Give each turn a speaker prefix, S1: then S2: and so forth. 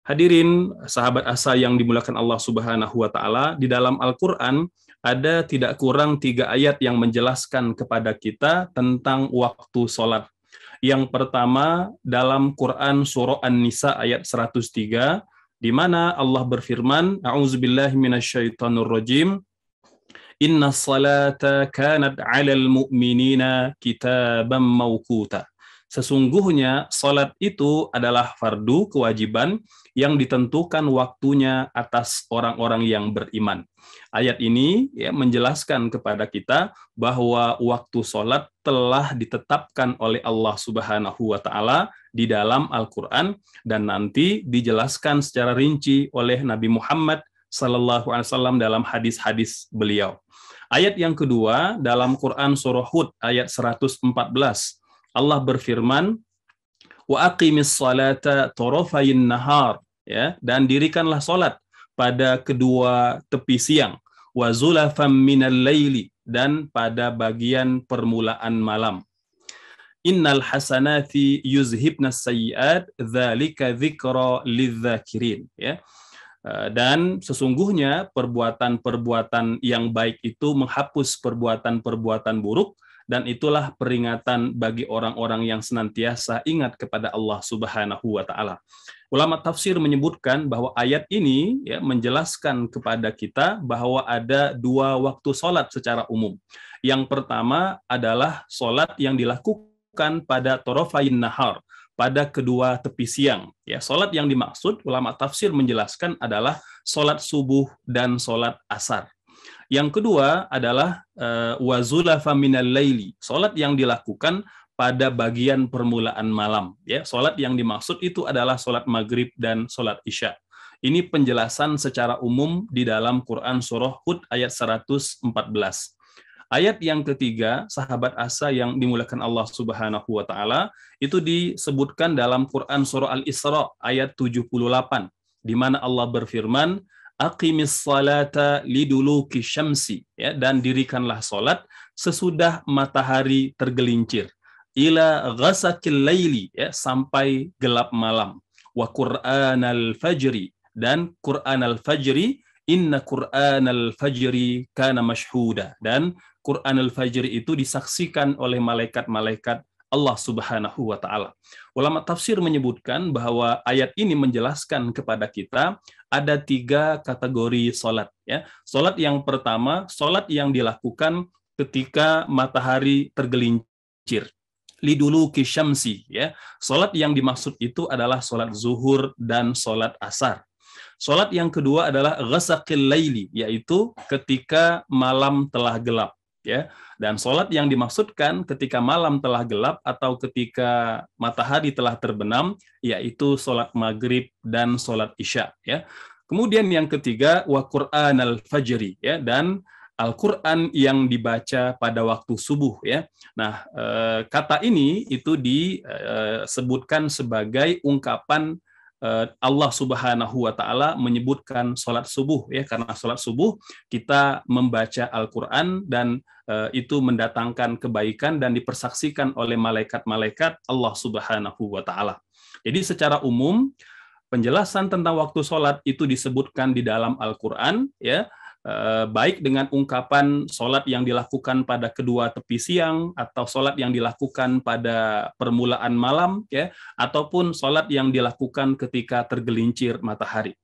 S1: Hadirin sahabat asa yang dimuliakan Allah Subhanahu wa taala, di dalam Al-Qur'an ada tidak kurang 3 ayat yang menjelaskan kepada kita tentang waktu sholat. Yang pertama dalam Quran surah An-Nisa ayat 103, di mana Allah berfirman, A'udzubillahi minasyaitonirrajim, Inna salata kanat 'alal mu'minina kitaban mauquta. Sesungguhnya salat itu adalah fardu kewajiban yang ditentukan waktunya atas orang-orang yang beriman. Ayat ini menjelaskan kepada kita bahwa waktu salat telah ditetapkan oleh Allah Subhanahu wa taala di dalam Al-Qur'an dan nanti dijelaskan secara rinci oleh Nabi Muhammad sallallahu alaihi wasallam dalam hadis-hadis beliau. Ayat yang kedua dalam Quran surah Hud ayat 114. Allah berfirman, wa aqimis salata tarafayin nahar, ya, dan dirikanlah salat pada kedua tepi siang, wa zulafam minal laili, dan pada bagian permulaan malam. Innal hasanati yuzhibnas sayyi'at dzalika dzikra lidzakirin, ya. Dan sesungguhnya perbuatan-perbuatan yang baik itu menghapus perbuatan-perbuatan buruk, dan itulah peringatan bagi orang-orang yang senantiasa ingat kepada Allah Subhanahu wa taala. Ulama tafsir menyebutkan bahwa ayat ini menjelaskan kepada kita bahwa ada 2 waktu sholat secara umum. Yang pertama adalah sholat yang dilakukan pada torofain nahar, pada kedua tepi siang. Ya, salat yang dimaksud ulama tafsir menjelaskan adalah salat subuh dan salat asar. Yang kedua adalah wazulafa minal laili, salat yang dilakukan pada bagian permulaan malam. Ya, salat yang dimaksud itu adalah salat maghrib dan salat isya. Ini penjelasan secara umum di dalam Quran surah Hud ayat 114. Ayat yang ketiga, sahabat asa yang dimuliakan Allah Subhanahu wa taala, itu disebutkan dalam Quran surah Al-Isra ayat 78, di mana Allah berfirman, aqimis salata liduluki syamsi, ya, dan dirikanlah salat sesudah matahari tergelincir, ila ghasaqil laili, ya, sampai gelap malam, wa qur'anal fajri, dan Qur'anal fajri, inna Qur'anal fajri kana mashhuda, dan Quran al-Fajr itu disaksikan oleh malaikat-malaikat Allah Subhanahu wa taala. Ulama tafsir menyebutkan bahwa ayat ini menjelaskan kepada kita ada 3 kategori salat, ya. Salat yang pertama, salat yang dilakukan ketika matahari tergelincir. Liduluki syamsi, ya. Salat yang dimaksud itu adalah salat zuhur dan salat asar. Salat yang kedua adalah ghasaqil laili, yaitu ketika malam telah gelap. Ya, dan salat yang dimaksudkan ketika malam telah gelap atau ketika matahari telah terbenam, yaitu salat maghrib dan salat isya. Ya. Kemudian yang ketiga, wa Qur'anal fajri, ya, dan Al-Quran yang dibaca pada waktu subuh. Ya. Nah, kata ini itu disebutkan sebagai ungkapan Allah Subhanahu wa taala menyebutkan salat subuh, ya, karena salat subuh kita membaca Al-Qur'an dan itu mendatangkan kebaikan dan dipersaksikan oleh malaikat-malaikat Allah Subhanahu wa taala. Jadi secara umum penjelasan tentang waktu salat itu disebutkan di dalam Al-Qur'an, ya. Baik dengan ungkapan salat yang dilakukan pada kedua tepi siang, atau salat yang dilakukan pada permulaan malam, ya, ataupun salat yang dilakukan ketika tergelincir matahari.